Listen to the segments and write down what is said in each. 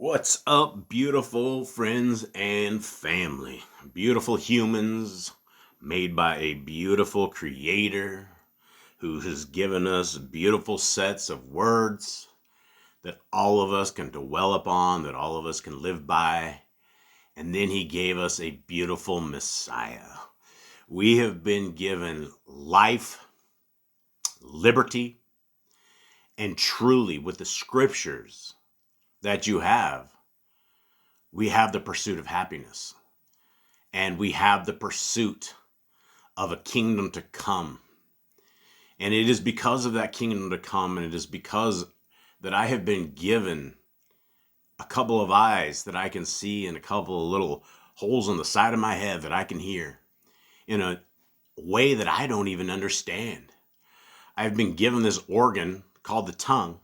What's up, beautiful friends and family? Beautiful humans made by a beautiful creator who has given us beautiful sets of words that all of us can dwell upon, that all of us can live by. And then he gave us a beautiful Messiah. We have been given life, liberty, and truly with the scriptures that you have, we have the pursuit of happiness. And we have the pursuit of a kingdom to come. And it is because of that kingdom to come, and it is because that I have been given a couple of eyes that I can see and a couple of little holes on the side of my head that I can hear in a way that I don't even understand. I've been given this organ called the tongue,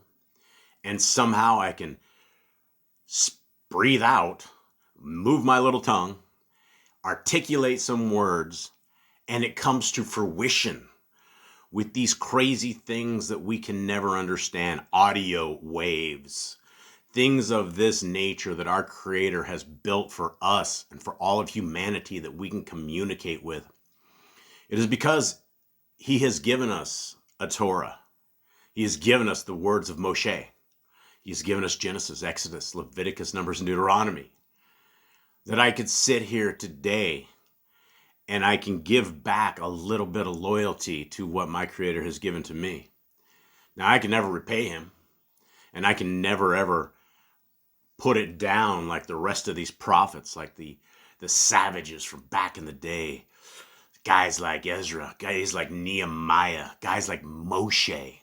and somehow I can breathe out, move my little tongue, articulate some words, and it comes to fruition with these crazy things that we can never understand. Audio waves, things of this nature that our Creator has built for us and for all of humanity that we can communicate with. It is because He has given us a Torah. He has given us the words of Moshe. He has given us Genesis, Exodus, Leviticus, Numbers, and Deuteronomy, that I could sit here today and I can give back a little bit of loyalty to what my Creator has given to me. Now, I can never repay Him, and I can never, ever put it down like the rest of these prophets, like the savages from back in the day, guys like Ezra, guys like Nehemiah, guys like Moshe.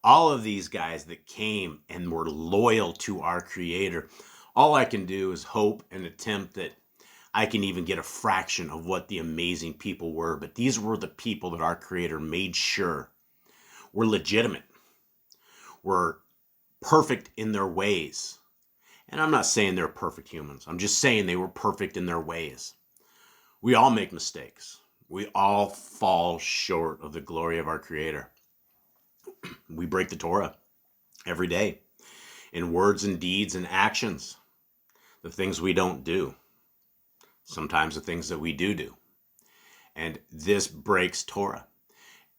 All of these guys that came and were loyal to our Creator. All I can do is hope and attempt that I can even get a fraction of what the amazing people were. But these were the people that our Creator made sure were legitimate, were perfect in their ways. And I'm not saying they're perfect humans. I'm just saying they were perfect in their ways. We all make mistakes. We all fall short of the glory of our Creator. We break the Torah every day in words and deeds and actions. The things we don't do. Sometimes the things that we do. And this breaks Torah.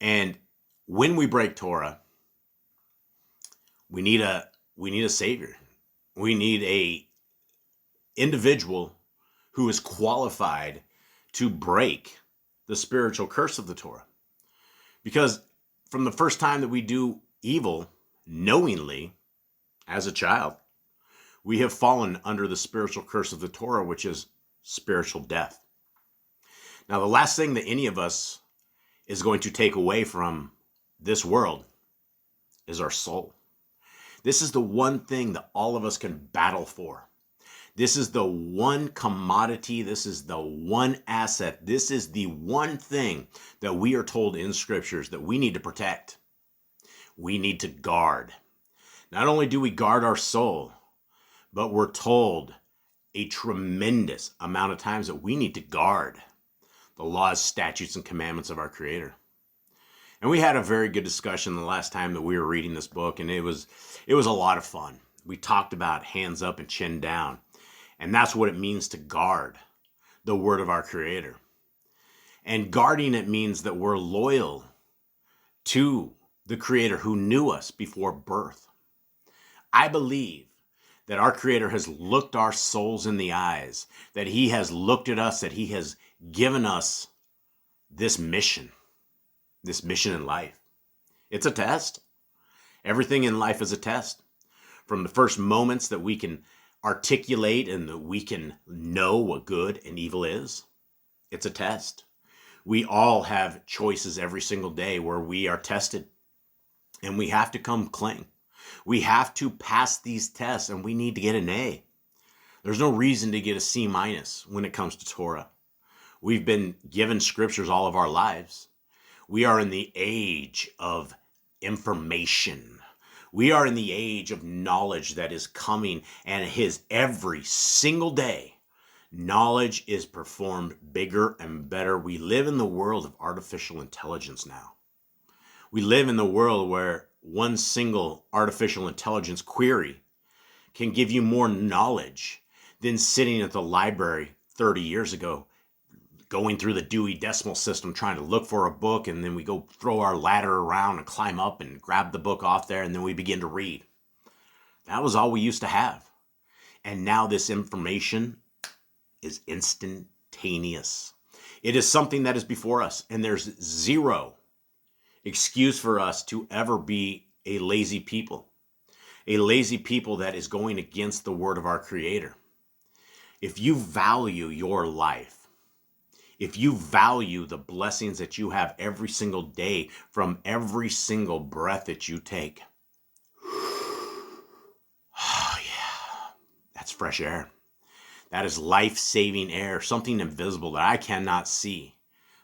And when we break Torah, we need a savior. We need a individual who is qualified to break the spiritual curse of the Torah. Because from the first time that we do evil knowingly as a child, we have fallen under the spiritual curse of the Torah, which is spiritual death. Now, the last thing that any of us is going to take away from this world is our soul. This is the one thing that all of us can battle for. This is the one commodity. This is the one asset. This is the one thing that we are told in scriptures that we need to protect. We need to guard. Not only do we guard our soul, but we're told a tremendous amount of times that we need to guard the laws, statutes, and commandments of our Creator. And we had a very good discussion the last time that we were reading this book, and it was a lot of fun. We talked about hands up and chin down, and that's what it means to guard the word of our Creator. And guarding it means that we're loyal to the Creator who knew us before birth. I believe that our Creator has looked our souls in the eyes, that He has looked at us, that He has given us this mission in life. It's a test. Everything in life is a test. From the first moments that we can articulate and that we can know what good and evil is, it's a test. We all have choices every single day where we are tested, and we have to come clean. We have to pass these tests, and we need to get an A. There's no reason to get a C- when it comes to Torah. We've been given scriptures all of our lives. We are in the age of information. We are in the age of knowledge that is coming, and every single day, knowledge is performed bigger and better. We live in the world of artificial intelligence now. We live in the world where one single artificial intelligence query can give you more knowledge than sitting at the library 30 years ago, going through the Dewey Decimal System, trying to look for a book, and then we go throw our ladder around and climb up and grab the book off there, and then we begin to read. That was all we used to have. And now this information is instantaneous. It is something that is before us, and there's zero excuse for us to ever be a lazy people that is going against the word of our Creator. If you value your life, if you value the blessings that you have every single day from every single breath that you take, oh yeah, that's fresh air. That is life-saving air, something invisible that I cannot see.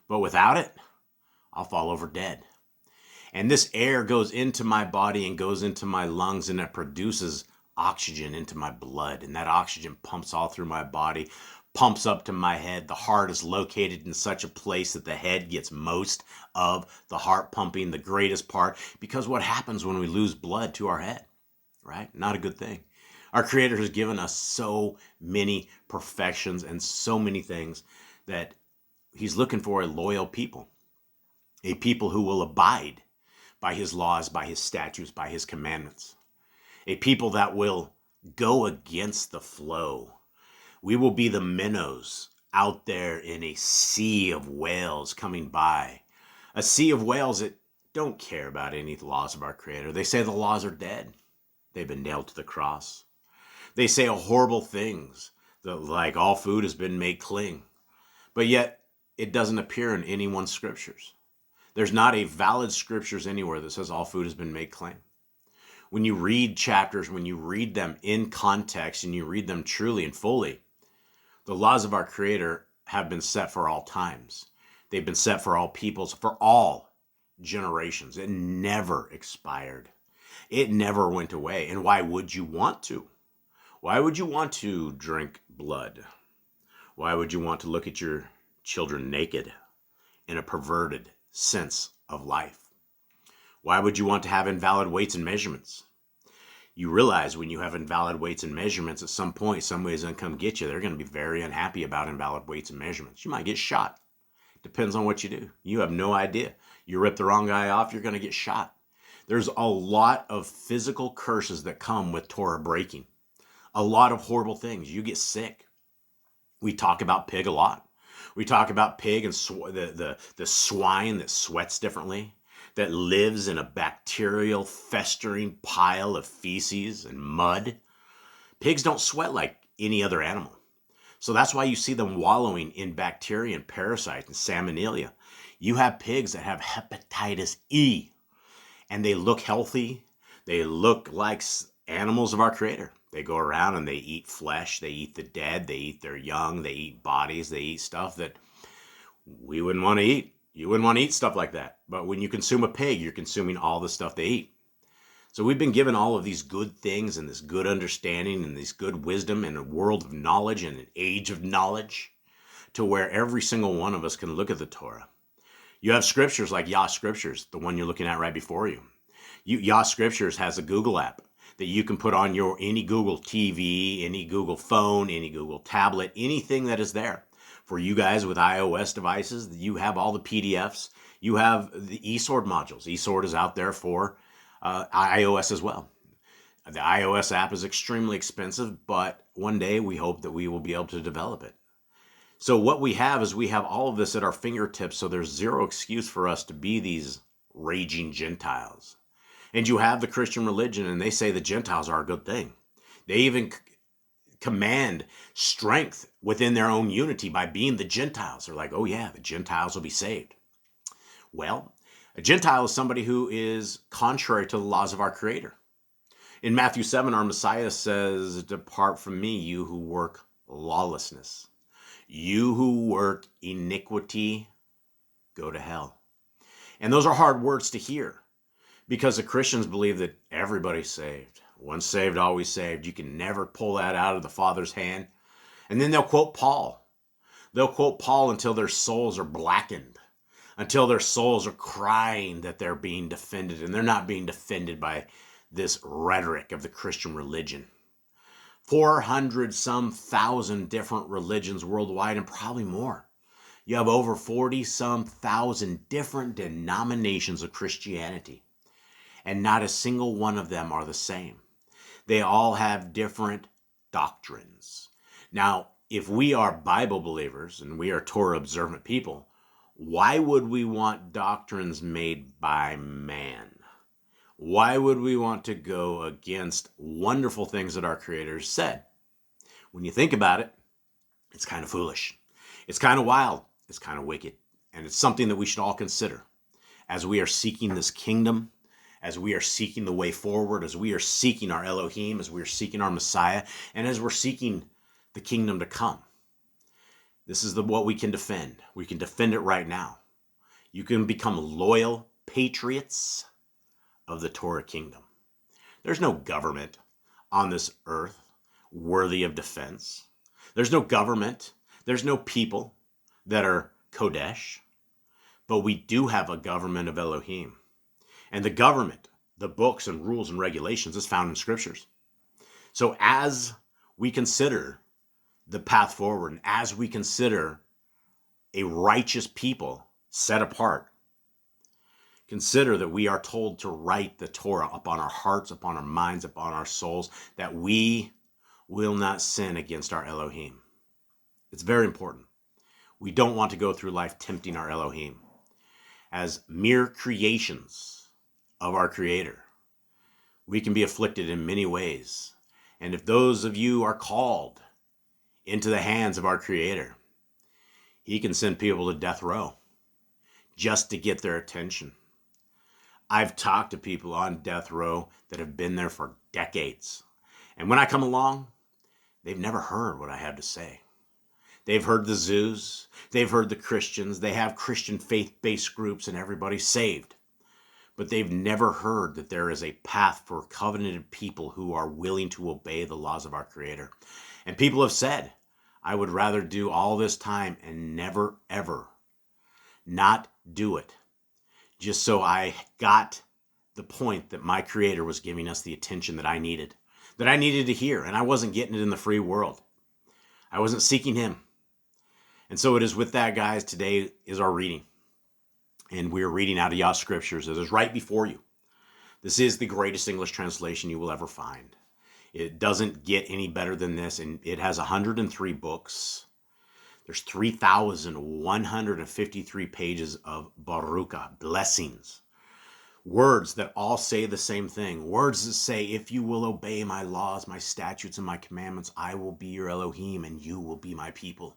But without it, I'll fall over dead. And this air goes into my body and goes into my lungs, and it produces oxygen into my blood. And that oxygen pumps all through my body, pumps up to my head. The heart is located in such a place that the head gets most of the heart pumping, the greatest part. Because what happens when we lose blood to our head, right? Not a good thing. Our Creator has given us so many perfections and so many things that He's looking for a loyal people, a people who will abide by His laws, by His statutes, by His commandments, a people that will go against the flow. We will be the minnows out there in a sea of whales coming by, a sea of whales that don't care about any of the laws of our Creator. They say the laws are dead. They've been nailed to the cross. They say horrible things, like all food has been made clean. But yet, it doesn't appear in anyone's scriptures. There's not a valid scriptures anywhere that says all food has been made clean. When you read chapters, when you read them in context and you read them truly and fully, the laws of our Creator have been set for all times. They've been set for all peoples, for all generations. It never expired. It never went away. And why would you want to? Why would you want to drink blood? Why would you want to look at your children naked in a perverted sense of life? Why would you want to have invalid weights and measurements? You realize when you have invalid weights and measurements, at some point, somebody's going to come get you. They're going to be very unhappy about invalid weights and measurements. You might get shot. Depends on what you do. You have no idea. You rip the wrong guy off, you're going to get shot. There's a lot of physical curses that come with Torah breaking. A lot of horrible things. You get sick. We talk about pig a lot. We talk about pig and the swine that sweats differently, that lives in a bacterial festering pile of feces and mud. Pigs don't sweat like any other animal. So that's why you see them wallowing in bacteria and parasites and salmonella. You have pigs that have hepatitis E, and they look healthy. They look like animals of our Creator. They go around and they eat flesh, they eat the dead, they eat their young, they eat bodies, they eat stuff that we wouldn't want to eat. You wouldn't want to eat stuff like that. But when you consume a pig, you're consuming all the stuff they eat. So we've been given all of these good things and this good understanding and this good wisdom in a world of knowledge and an age of knowledge to where every single one of us can look at the Torah. You have scriptures like Yah Scriptures, the one you're looking at right before you. Yah Scriptures has a Google app that you can put on your any Google TV, any Google phone, any Google tablet, anything that is there. For you guys with iOS devices, you have all the PDFs. You have the eSword modules. eSword is out there for iOS as well. The iOS app is extremely expensive, but one day we hope that we will be able to develop it. So what we have is we have all of this at our fingertips, so there's zero excuse for us to be these raging Gentiles. And you have the Christian religion, and they say the Gentiles are a good thing. They even command strength within their own unity by being the Gentiles. They're like, oh yeah, the Gentiles will be saved. Well, a Gentile is somebody who is contrary to the laws of our Creator. In Matthew 7, our Messiah says, depart from me, you who work lawlessness. You who work iniquity, go to hell. And those are hard words to hear because the Christians believe that everybody's saved. Once saved, always saved. You can never pull that out of the Father's hand. And then they'll quote Paul. They'll quote Paul until their souls are blackened, until their souls are crying that they're being defended, and they're not being defended by this rhetoric of the Christian religion. 400 some thousand different religions worldwide, and probably more. You have over 40 some thousand different denominations of Christianity, and not a single one of them are the same. They all have different doctrines. Now, if we are Bible believers and we are Torah observant people, why would we want doctrines made by man? Why would we want to go against wonderful things that our Creator said? When you think about it, it's kind of foolish. It's kind of wild. It's kind of wicked. And it's something that we should all consider as we are seeking this kingdom, as we are seeking the way forward, as we are seeking our Elohim, as we are seeking our Messiah, and as we're seeking the kingdom to come. This is what we can defend. We can defend it right now. You can become loyal patriots of the Torah kingdom. There's no government on this earth worthy of defense. There's no government. There's no people that are Kodesh. But we do have a government of Elohim. And the government, the books and rules and regulations is found in scriptures. So as we consider the path forward, and as we consider a righteous people set apart, consider that we are told to write the Torah upon our hearts, upon our minds, upon our souls, that we will not sin against our Elohim. It's very important. We don't want to go through life tempting our Elohim. As mere creations of our Creator, we can be afflicted in many ways. And if those of you are called into the hands of our Creator, He can send people to death row just to get their attention. I've talked to people on death row that have been there for decades. And when I come along, they've never heard what I have to say. They've heard the zoos, they've heard the Christians, they have Christian faith-based groups and everybody's saved. But they've never heard that there is a path for covenanted people who are willing to obey the laws of our Creator. And people have said, I would rather do all this time and never, ever not do it, just so I got the point that my Creator was giving us the attention that I needed to hear, and I wasn't getting it in the free world. I wasn't seeking Him. And so it is with that, guys, today is our reading. And we're reading out of Yah Scriptures. It is right before you. This is the greatest English translation you will ever find. It doesn't get any better than this, and it has 103 books. There's 3,153 pages of baruka, blessings. Words that all say the same thing. Words that say, if you will obey my laws, my statutes, and my commandments, I will be your Elohim, and you will be my people.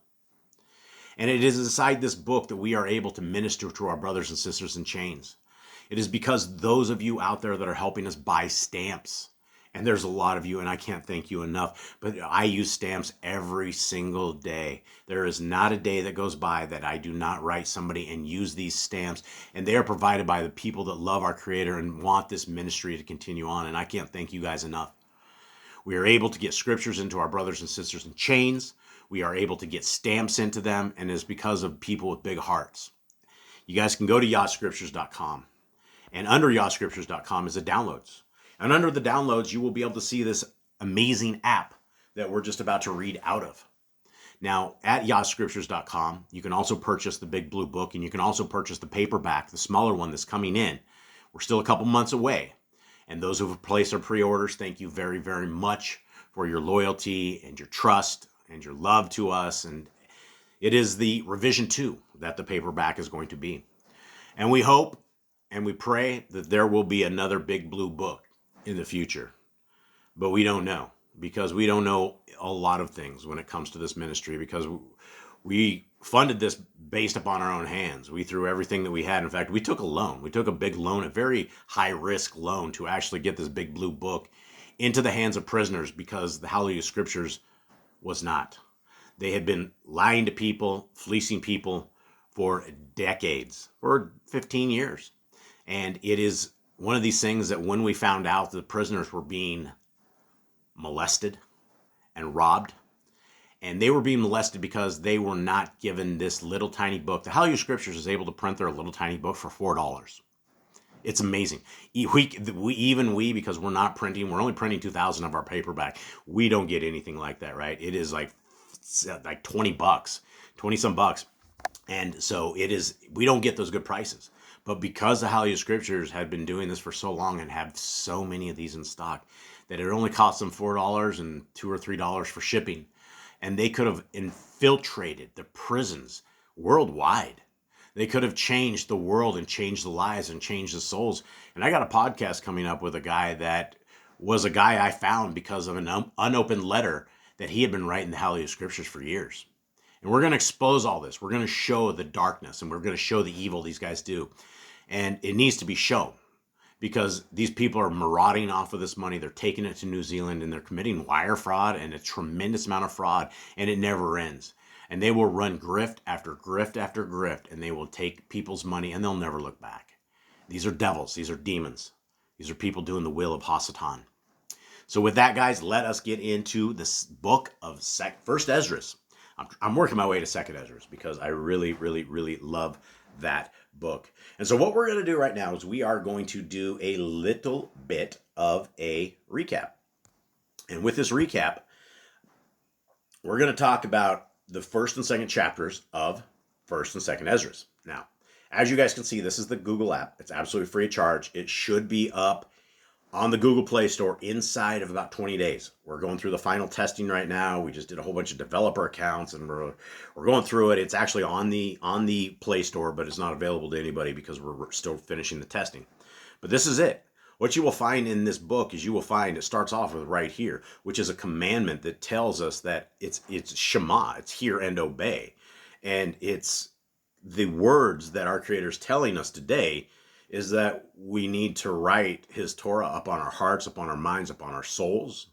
And it is inside this book that we are able to minister to our brothers and sisters in chains. It is because those of you out there that are helping us buy stamps, and there's a lot of you, and I can't thank you enough, but I use stamps every single day. There is not a day that goes by that I do not write somebody and use these stamps, and they are provided by the people that love our Creator and want this ministry to continue on, and I can't thank you guys enough. We are able to get scriptures into our brothers and sisters in chains. We are able to get stamps into them, and it's because of people with big hearts. You guys can go to YahScriptures.com, and under YahScriptures.com is the downloads. And under the downloads, you will be able to see this amazing app that we're just about to read out of. Now, at YahScriptures.com, you can also purchase the Big Blue Book, and you can also purchase the Paperback, the smaller one that's coming in. We're still a couple months away. And those who have placed their pre-orders, thank you very, very much for your loyalty and your trust and your love to us. And it is the revision 2 that the Paperback is going to be. And we hope and we pray that there will be another Big Blue Book in the future. But we don't know, because we don't know a lot of things when it comes to this ministry, because we funded this based upon our own hands. We threw everything that we had. In fact, we took a loan. We took a big loan, a very high-risk loan, to actually get this Big Blue Book into the hands of prisoners, because the Hallelujah Scriptures was not. They had been lying to people, fleecing people for decades, for 15 years. And it is one of these things that when we found out that the prisoners were being molested and robbed, and they were being molested because they were not given this little tiny book. The Hallelujah Scriptures is able to print their little tiny book for $4. It's amazing. Because we're not printing, we're only printing 2,000 of our paperback. We don't get anything like that, right? It is like $20, 20 some bucks. And so we don't get those good prices. But because the Yah Scriptures had been doing this for so long and have so many of these in stock, that it only cost them $4 and $2 or $3 for shipping. And they could have infiltrated the prisons worldwide. They could have changed the world and changed the lives and changed the souls. And I got a podcast coming up with a guy that was a guy I found because of an unopened letter that he had been writing the Yah Scriptures for years. And we're going to expose all this. We're going to show the darkness and we're going to show the evil these guys do. And it needs to be shown because these people are marauding off of this money. They're taking it to New Zealand and they're committing wire fraud and a tremendous amount of fraud, and it never ends. And they will run grift after grift after grift, and they will take people's money and they'll never look back. These are devils. These are demons. These are people doing the will of Hasatan. So with that, guys, let us get into this book of First Esdras. I'm working my way to Second Esdras because I really, really, really love that book. And so what we're going to do right now is we are going to do a little bit of a recap. And with this recap, we're going to talk about the first and second chapters of First and Second Esdras. Now, as you guys can see, this is the Google app. It's absolutely free of charge. It should be up on the Google Play Store inside of about 20 days. We're going through the final testing right now. We just did a whole bunch of developer accounts and we're going through it. It's actually on the Play Store, but it's not available to anybody because we're still finishing the testing. But this is it. What you will find in this book is it starts off with right here, which is a commandment that tells us that it's Shema, it's hear and obey. And it's the words that our Creator is telling us today is that we need to write his Torah up on our hearts, upon our minds, upon our souls.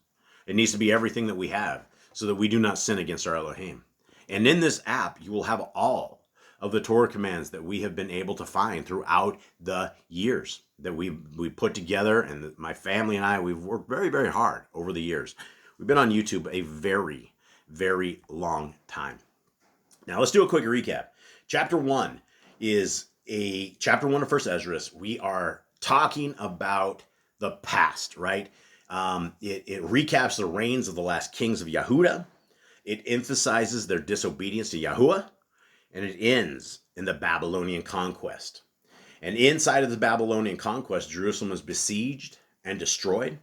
It needs to be everything that we have so that we do not sin against our Elohim. And in this app, you will have all of the Torah commands that we have been able to find throughout the years that we put together. And my family and I, we've worked very, very hard over the years. We've been on YouTube a very, very long time. Now let's do a quick recap. Chapter 1 is Chapter 1 of First Esdras. We are talking about the past, right? It recaps the reigns of the last kings of Yehuda. It emphasizes their disobedience to Yahuwah, and it ends in the Babylonian conquest. And inside of the Babylonian conquest, Jerusalem is besieged and destroyed.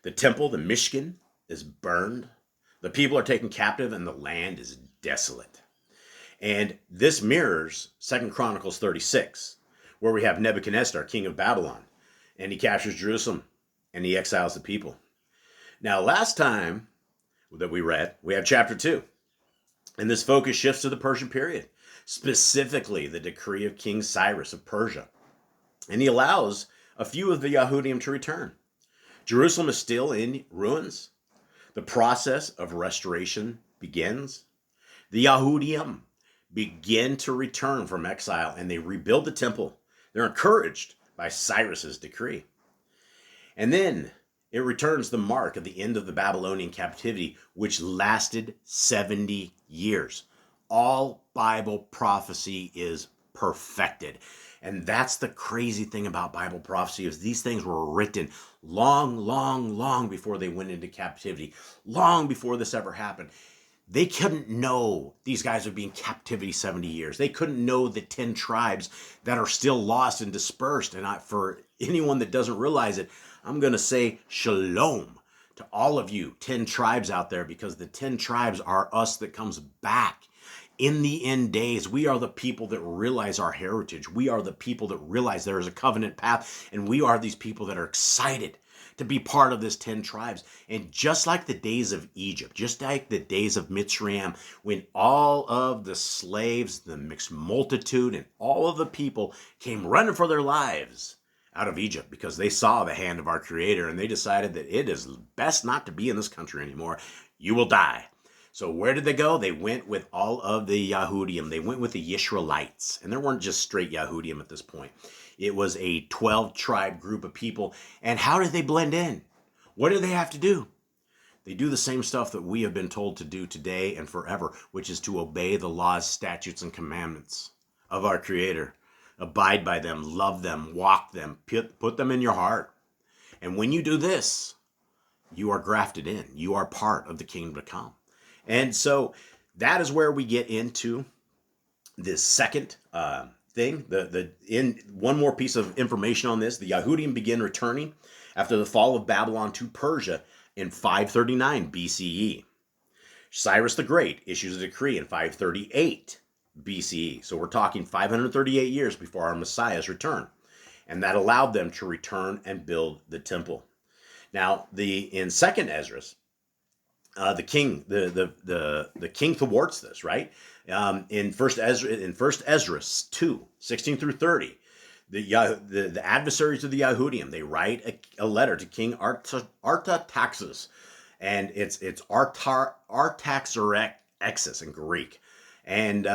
The temple, the Mishkan, is burned. The people are taken captive, and the land is desolate. And this mirrors 2 Chronicles 36, where we have Nebuchadnezzar, king of Babylon, and he captures Jerusalem, and he exiles the people. Now, last time that we read, we have chapter 2, and this focus shifts to the Persian period, specifically the decree of King Cyrus of Persia. And he allows a few of the Yahudim to return. Jerusalem is still in ruins. The process of restoration begins. The Yahudim begin to return from exile and they rebuild the temple. They're encouraged by Cyrus's decree. And then it returns the mark of the end of the Babylonian captivity, which lasted 70 years. All Bible prophecy is perfected. And that's the crazy thing about Bible prophecy is these things were written long, long, long before they went into captivity, long before this ever happened. They couldn't know these guys would be in captivity 70 years. They couldn't know the 10 tribes that are still lost and dispersed. And for anyone that doesn't realize it, I'm going to say shalom to all of you 10 tribes out there, because the 10 tribes are us that comes back. In the end days, we are the people that realize our heritage. We are the people that realize there is a covenant path, and we are these people that are excited to be part of this 10 tribes. And just like the days of Egypt, just like the days of Mitzrayim, when all of the slaves, the mixed multitude, and all of the people came running for their lives out of Egypt because they saw the hand of our Creator, and they decided that it is best not to be in this country anymore. You will die. So where did they go? They went with all of the Yahudim. They went with the Yisraelites. And there weren't just straight Yahudim at this point. It was a 12-tribe group of people. And how did they blend in? What do they have to do? They do the same stuff that we have been told to do today and forever, which is to obey the laws, statutes, and commandments of our Creator. Abide by them, love them, walk them, put them in your heart. And when you do this, you are grafted in. You are part of the kingdom to come. And so that is where we get into this second thing. In one more piece of information on this, the Yahudim begin returning after the fall of Babylon to Persia in 539 BCE. Cyrus the Great issues a decree in 538 BCE. So we're talking 538 years before our Messiah's return. And that allowed them to return and build the temple. Now, in Second Esdras, the king thwarts this, right? In First Esdras 2, 16 through 30, the adversaries of the Yahudim, they write a letter to King Artaxerxes, and it's Artaxerxes in Greek, and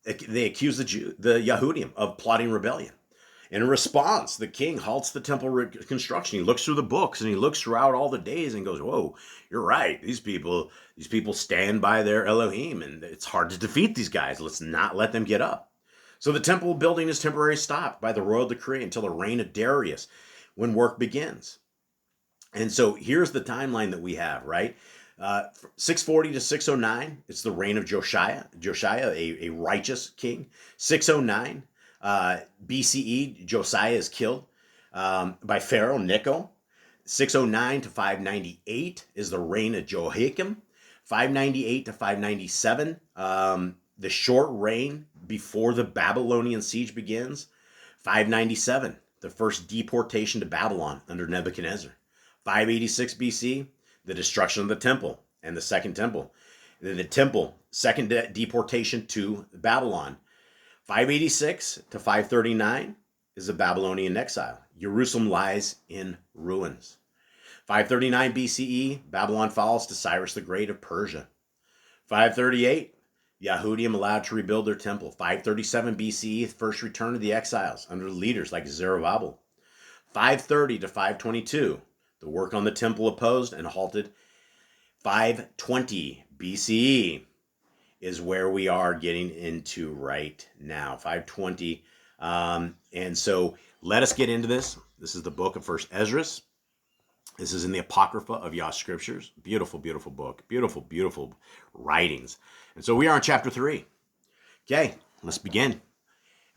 they accuse the Yahudim of plotting rebellion. In response, the king halts the temple construction. He looks through the books and he looks throughout all the days and goes, "Whoa, you're right. These people stand by their Elohim, and it's hard to defeat these guys. Let's not let them get up." So the temple building is temporarily stopped by the royal decree until the reign of Darius, when work begins. And so here's the timeline that we have, right? 640 to 609, it's the reign of Josiah, a righteous king. 609 BCE, Josiah is killed by Pharaoh Necho. 609 to 598 is the reign of Jehoiakim. 598 to 597, the short reign before the Babylonian siege begins. 597, the first deportation to Babylon under Nebuchadnezzar. 586 BC, the destruction of the temple and the second temple. The temple, second deportation to Babylon. 586 to 539 is the Babylonian exile. Jerusalem lies in ruins. 539 BCE, Babylon falls to Cyrus the Great of Persia. 538, Yahudim allowed to rebuild their temple. 537 BCE, first return of the exiles under leaders like Zerubbabel. 530 to 522, the work on the temple opposed and halted. 520 BCE is where we are getting into right now, 520. And so let us get into this. This is the book of First Esdras. This is in the Apocrypha of Yah Scriptures. Beautiful, beautiful book. Beautiful, beautiful writings. And so we are in chapter 3. Okay, let's begin.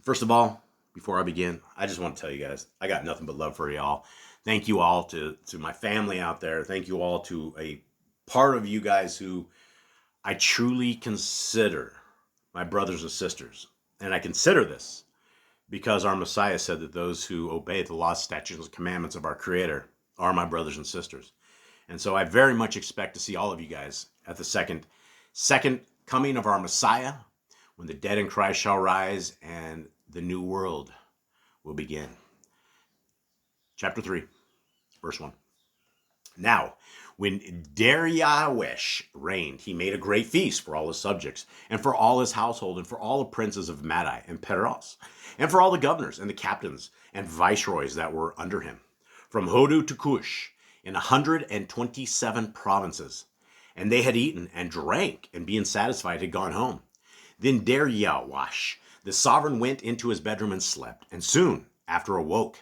First of all, before I begin, I just want to tell you guys, I got nothing but love for y'all. Thank you all to my family out there. Thank you all to a part of you guys who I truly consider my brothers and sisters. And I consider this because our Messiah said that those who obey the laws, statutes, and commandments of our Creator are my brothers and sisters. And so I very much expect to see all of you guys at the second coming of our Messiah, when the dead in Christ shall rise and the new world will begin. Chapter 3, verse 1. Now, when Darius reigned, he made a great feast for all his subjects, and for all his household, and for all the princes of Madai and Peros, and for all the governors and the captains and viceroys that were under him, from Hodu to Cush, in 127 provinces. And they had eaten and drank, and being satisfied had gone home. Then Darius, the sovereign, went into his bedroom and slept, and soon after awoke.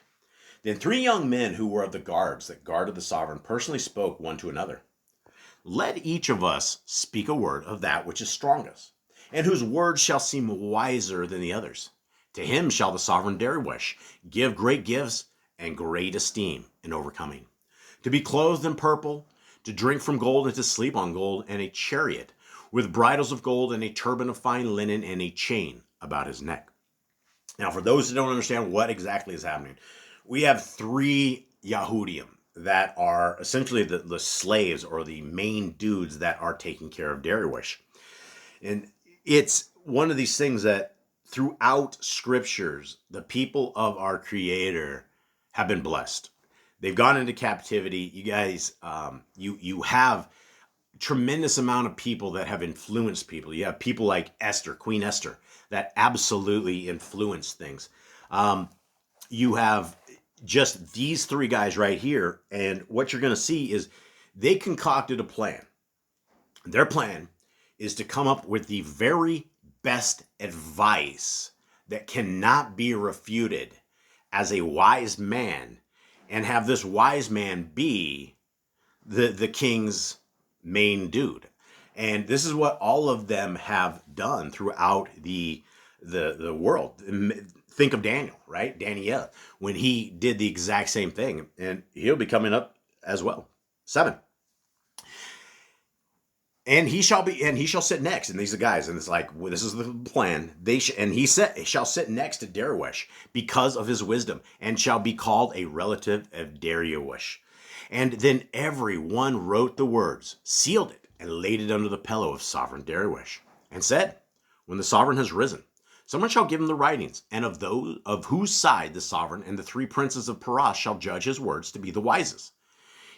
Then 3 young men who were of the guards that guarded the sovereign personally spoke one to another. Let each of us speak a word of that which is strongest, and whose words shall seem wiser than the others. To him shall the sovereign Darius give great gifts and great esteem in overcoming. To be clothed in purple, to drink from gold and to sleep on gold, and a chariot with bridles of gold and a turban of fine linen and a chain about his neck. Now, for those who don't understand what exactly is happening, we have 3 Yahudim that are essentially the slaves or the main dudes that are taking care of Darius. And it's one of these things that throughout scriptures, the people of our Creator have been blessed. They've gone into captivity. You guys, you have tremendous amount of people that have influenced people. You have people like Esther, Queen Esther, that absolutely influenced things. You have just these 3 guys right here, and what you're going to see is they concocted a plan. Their plan is to come up with the very best advice that cannot be refuted as a wise man, and have this wise man be the king's main dude. And this is what all of them have done throughout the world. Think of Daniel, right? Daniel, when he did the exact same thing, and he'll be coming up as well. 7. And he shall sit next. And these are the guys, and it's like, well, this is the plan. He shall sit next to Darius because of his wisdom, and shall be called a relative of Darius. And then every one wrote the words, sealed it, and laid it under the pillow of sovereign Darius, and said, when the sovereign has risen, someone shall give him the writings, and of whose side the sovereign and the 3 princes of Paras shall judge his words to be the wisest.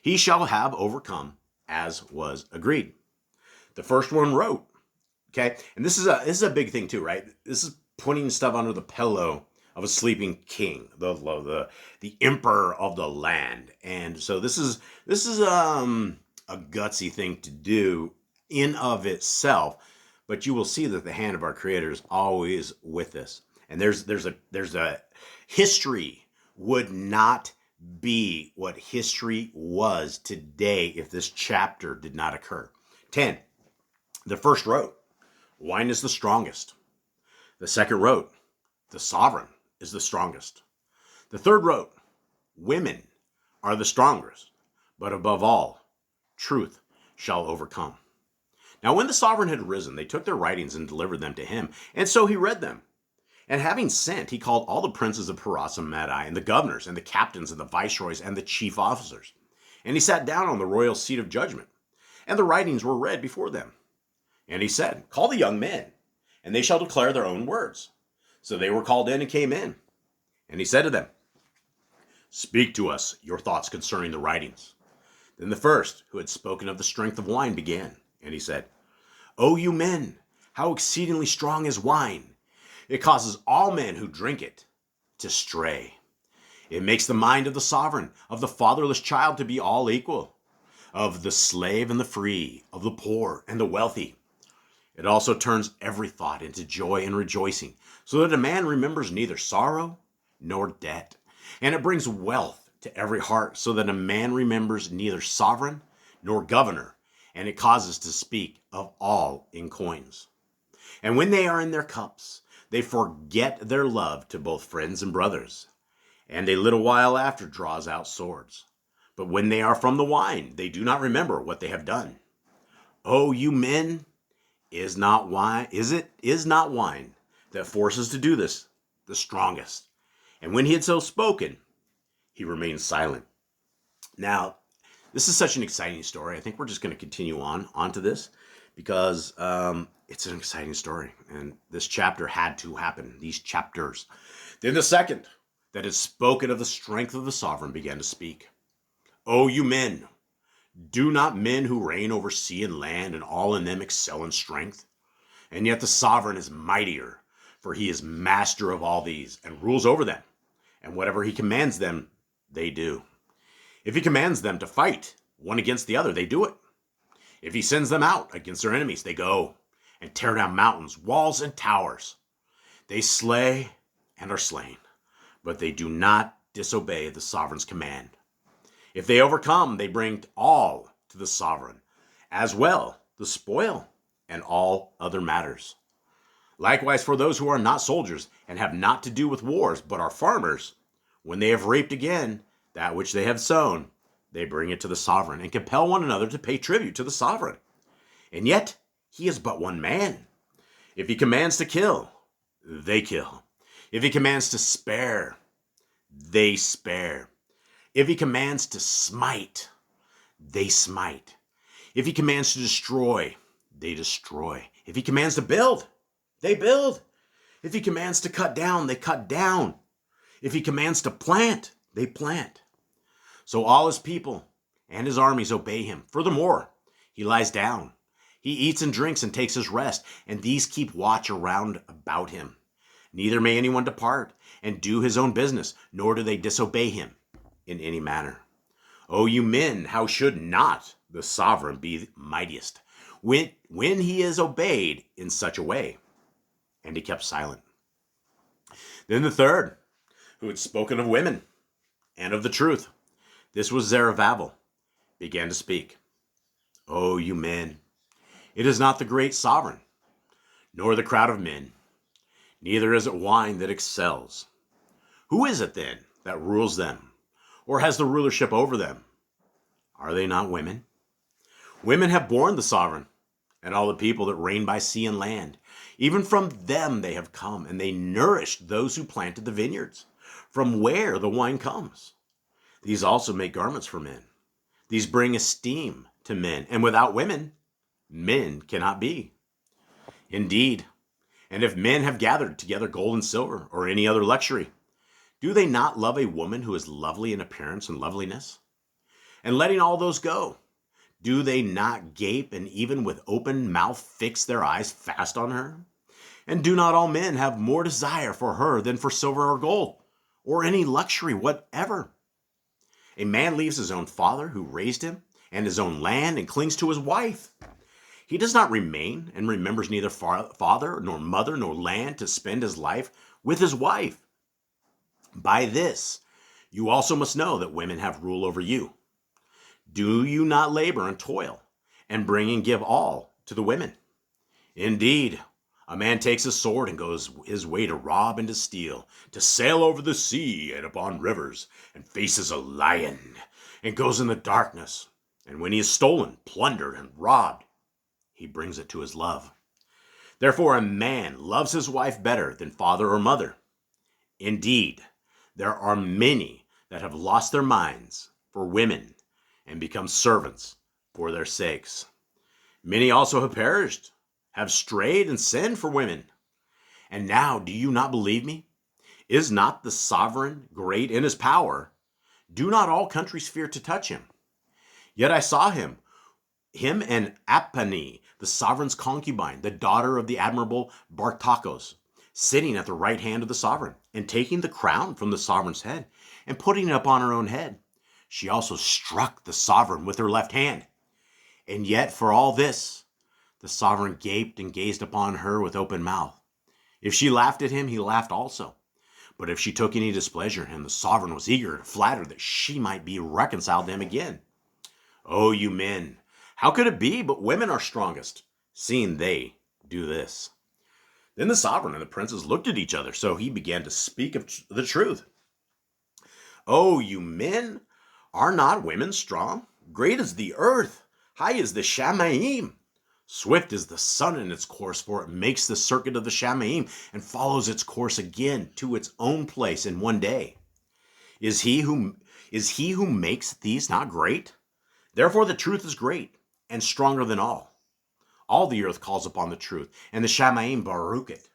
He shall have overcome, as was agreed. The first one wrote, okay? And this is a big thing too, right? This is putting stuff under the pillow of a sleeping king, the emperor of the land. And so this is a gutsy thing to do in of itself, but you will see that the hand of our Creator is always with us. And there's a history would not be what history was today if this chapter did not occur. 10. The first wrote, wine is the strongest. The second wrote, the sovereign is the strongest. The third wrote, women are the strongest, but above all, truth shall overcome. Now when the sovereign had risen, they took their writings and delivered them to him, and so he read them. And having sent, he called all the princes of Paras and Madai, and the governors, and the captains, and the viceroys, and the chief officers. And he sat down on the royal seat of judgment, and the writings were read before them. And he said, call the young men, and they shall declare their own words. So they were called in and came in. And he said to them, speak to us your thoughts concerning the writings. Then the first, who had spoken of the strength of wine, began. And he said, O you men, how exceedingly strong is wine! It causes all men who drink it to stray. It makes the mind of the sovereign, of the fatherless child to be all equal, of the slave and the free, of the poor and the wealthy. It also turns every thought into joy and rejoicing, so that a man remembers neither sorrow nor debt. And it brings wealth to every heart, so that a man remembers neither sovereign nor governor, and it causes to speak of all in coins. And when they are in their cups, they forget their love to both friends and brothers, and a little while after draws out swords. But when they are from the wine, they do not remember what they have done. O you men, is not wine that forces to do this the strongest? And when he had so spoken, he remained silent. Now, this is such an exciting story. I think we're just going to continue onto this because it's an exciting story. And this chapter had to happen, these chapters. Then the second that had spoken of the strength of the sovereign began to speak. O you men, do not men who reign over sea and land and all in them excel in strength? And yet the sovereign is mightier, for he is master of all these and rules over them. And whatever he commands them, they do. If he commands them to fight one against the other, they do it. If he sends them out against their enemies, they go and tear down mountains, walls, and towers. They slay and are slain, but they do not disobey the sovereign's command. If they overcome, they bring all to the sovereign, as well the spoil and all other matters. Likewise for those who are not soldiers and have not to do with wars, but are farmers, when they have reaped again that which they have sown, they bring it to the sovereign and compel one another to pay tribute to the sovereign. And yet he is but one man. If he commands to kill, they kill. If he commands to spare, they spare. If he commands to smite, they smite. If he commands to destroy, they destroy. If he commands to build, they build. If he commands to cut down, they cut down. If he commands to plant, they plant. So all his people and his armies obey him. Furthermore, he lies down. He eats and drinks and takes his rest, and these keep watch around about him. Neither may anyone depart and do his own business, nor do they disobey him in any manner. O you men, how should not the sovereign be mightiest when he is obeyed in such a way? And he kept silent. Then the third, who had spoken of women and of the truth, this was Zerubbabel, began to speak. O you men, it is not the great sovereign, nor the crowd of men, neither is it wine that excels. Who is it then that rules them, or has the rulership over them? Are they not women? Women have borne the sovereign, and all the people that reign by sea and land. Even from them they have come, and they nourished those who planted the vineyards, from where the wine comes. These also make garments for men. These bring esteem to men, and without women, men cannot be. Indeed, and if men have gathered together gold and silver, or any other luxury, do they not love a woman who is lovely in appearance and loveliness? And letting all those go, do they not gape and even with open mouth fix their eyes fast on her? And do not all men have more desire for her than for silver or gold, or any luxury whatever? A man leaves his own father who raised him, and his own land, and clings to his wife. He does not remain and remembers neither father nor mother nor land to spend his life with his wife. By this, you also must know that women have rule over you. Do you not labor and toil, and bring and give all to the women? Indeed, a man takes a sword and goes his way to rob and to steal, to sail over the sea and upon rivers, and faces a lion, and goes in the darkness. And when he is stolen, plundered, and robbed, he brings it to his love. Therefore, a man loves his wife better than father or mother. Indeed, there are many that have lost their minds for women and become servants for their sakes. Many also have perished, have strayed and sinned for women. And now, do you not believe me? Is not the sovereign great in his power? Do not all countries fear to touch him? Yet I saw him and Apani, the sovereign's concubine, the daughter of the admirable Bartakos, sitting at the right hand of the sovereign, and taking the crown from the sovereign's head, and putting it upon her own head. She also struck the sovereign with her left hand. And yet for all this, the sovereign gaped and gazed upon her with open mouth. If she laughed at him, he laughed also. But if she took any displeasure in him, the sovereign was eager to flatter that she might be reconciled to him again. O you men, how could it be but women are strongest, seeing they do this? Then the sovereign and the princes looked at each other, so he began to speak of the truth. O you men, are not women strong? Great is the earth, high is the Shamaim. Swift is the sun in its course, for it makes the circuit of the Shamaim and follows its course again to its own place in one day. Is he who makes these not great? Therefore the truth is great and stronger than all. All the earth calls upon the truth, and the Shamaim baruch it.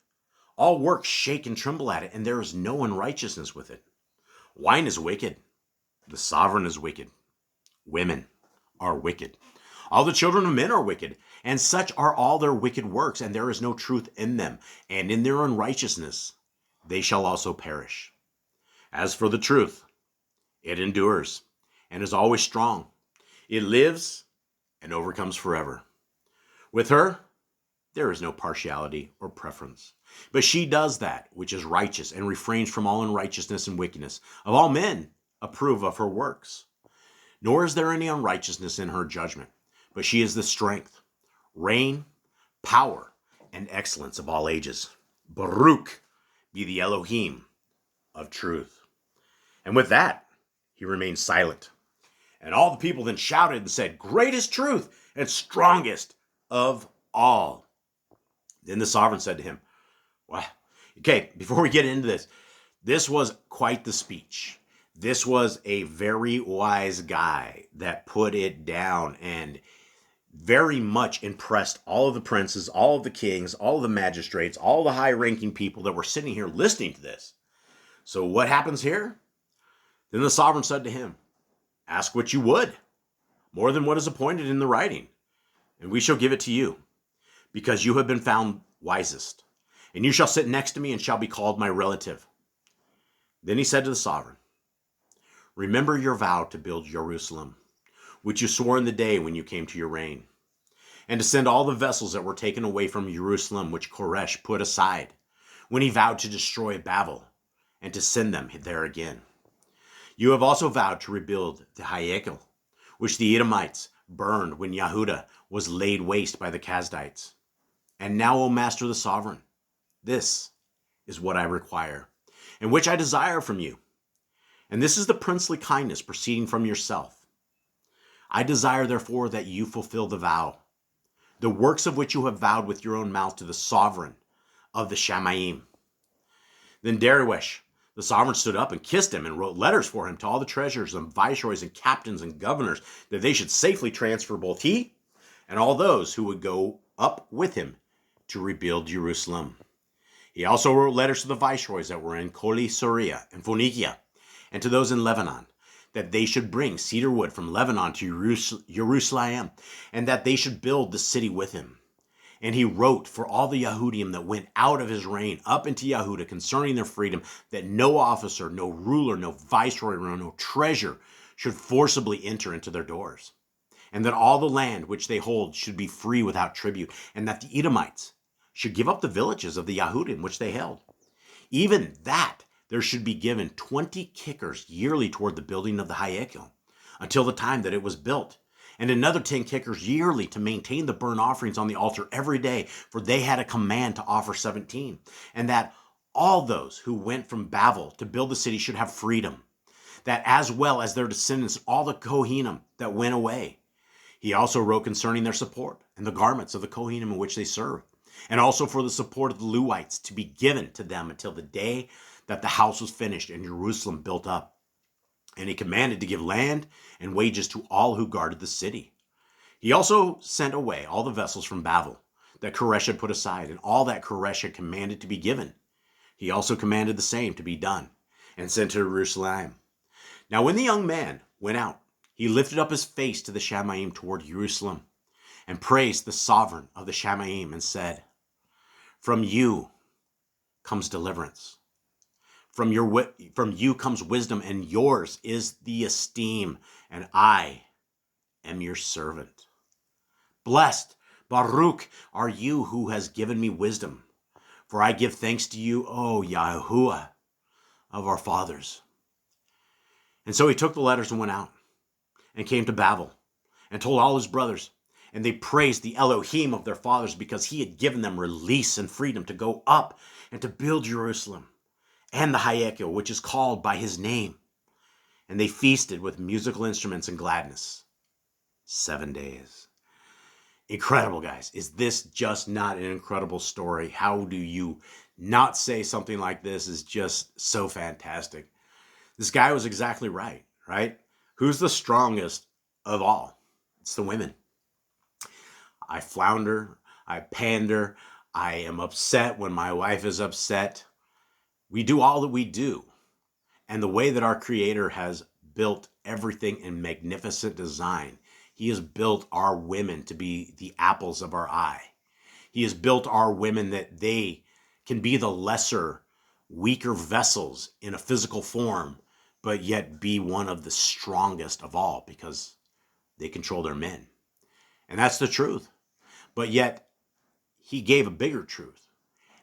All works shake and tremble at it, and there is no unrighteousness with it. Wine is wicked. The sovereign is wicked. Women are wicked. All the children of men are wicked, and such are all their wicked works, and there is no truth in them, and in their unrighteousness they shall also perish. As for the truth, it endures, and is always strong. It lives and overcomes forever. With her, there is no partiality or preference, but she does that which is righteous and refrains from all unrighteousness and wickedness. Of all men, approve of her works. Nor is there any unrighteousness in her judgment, but she is the strength, reign, power, and excellence of all ages. Baruch be the Elohim of truth. And with that, he remained silent. And all the people then shouted and said, Greatest truth and strongest of all. Then the sovereign said to him, well, okay, before we get into this was quite the speech. This was a very wise guy that put it down and very much impressed all of the princes, all of the kings, all of the magistrates, all the high-ranking people that were sitting here listening to this. So what happens here? Then the sovereign said to him, Ask what you would, more than what is appointed in the writing, and we shall give it to you, because you have been found wisest, and you shall sit next to me and shall be called my relative. Then he said to the sovereign, Remember your vow to build Jerusalem, which you swore in the day when you came to your reign, and to send all the vessels that were taken away from Jerusalem, which Koresh put aside, when he vowed to destroy Babel, and to send them there again. You have also vowed to rebuild the Hayekel, which the Edomites burned when Yehudah was laid waste by the Kasdites. And now, O Master the Sovereign, this is what I require, and which I desire from you. And this is the princely kindness proceeding from yourself. I desire, therefore, that you fulfill the vow, the works of which you have vowed with your own mouth to the sovereign of the Shamayim. Then Darius, the sovereign, stood up and kissed him and wrote letters for him to all the treasurers and viceroys and captains and governors, that they should safely transfer both he and all those who would go up with him to rebuild Jerusalem. He also wrote letters to the viceroys that were in Koli Soria and Phoenicia, and to those in Lebanon, that they should bring cedar wood from Lebanon to Jerusalem, and that they should build the city with him. And he wrote for all the Yahudim that went out of his reign up into Yehudah concerning their freedom, that no officer, no ruler, no viceroy, no treasure should forcibly enter into their doors, and that all the land which they hold should be free without tribute, and that the Edomites should give up the villages of the Yahudim which they held. Even that there should be given 20 kickers yearly toward the building of the Hayekel, until the time that it was built, and another 10 kickers yearly to maintain the burnt offerings on the altar every day, for they had a command to offer 17, and that all those who went from Babel to build the city should have freedom, that as well as their descendants, all the Kohanim that went away. He also wrote concerning their support and the garments of the Kohanim in which they served, and also for the support of the Levites to be given to them until the day that the house was finished and Jerusalem built up. And he commanded to give land and wages to all who guarded the city. He also sent away all the vessels from Babel that Koresh had put aside, and all that Koresh had commanded to be given. He also commanded the same to be done, and sent to Jerusalem. Now when the young man went out, he lifted up his face to the Shamayim toward Jerusalem, and praised the sovereign of the Shamayim, and said, From you comes deliverance. From you comes wisdom, and yours is the esteem, and I am your servant. Blessed, Baruch, are you who has given me wisdom, for I give thanks to you, O Yahuwah of our fathers. And so he took the letters and went out, and came to Babel, and told all his brothers, and they praised the Elohim of their fathers, because he had given them release and freedom to go up and to build Jerusalem, and the Hayekel, which is called by his name. And they feasted with musical instruments and gladness 7 days. Incredible, guys. Is this just not an incredible story? How do you not say something like this is just so fantastic? This guy was exactly right? Who's the strongest of all? It's the women. I flounder, I pander, I am upset when my wife is upset. We do all that we do. And the way that our Creator has built everything in magnificent design, he has built our women to be the apples of our eye. He has built our women that they can be the lesser, weaker vessels in a physical form, but yet be one of the strongest of all, because they control their men. And that's the truth. But yet, he gave a bigger truth,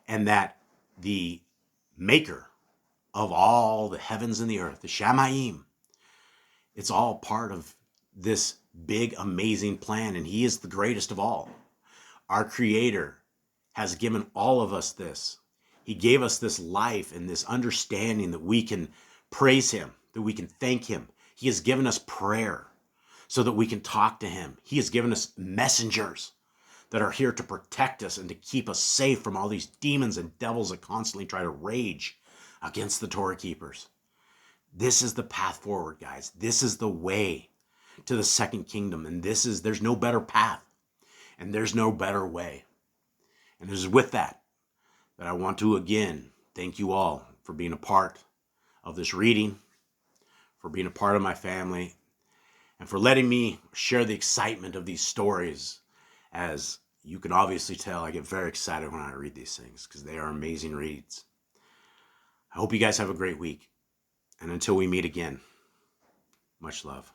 and that the maker of all the heavens and the earth, the Shamayim, it's all part of this big, amazing plan, and he is the greatest of all. Our Creator has given all of us this. He gave us this life and this understanding that we can praise him, that we can thank him. He has given us prayer so that we can talk to him. He has given us messengers that are here to protect us and to keep us safe from all these demons and devils that constantly try to rage against the Torah keepers. This is the path forward, guys. This is the way to the second kingdom. And there's no better path, and there's no better way. And it is with that I want to again thank you all for being a part of this reading, for being a part of my family, and for letting me share the excitement of these stories. As you can obviously tell, I get very excited when I read these things because they are amazing reads. I hope you guys have a great week. And until we meet again, much love.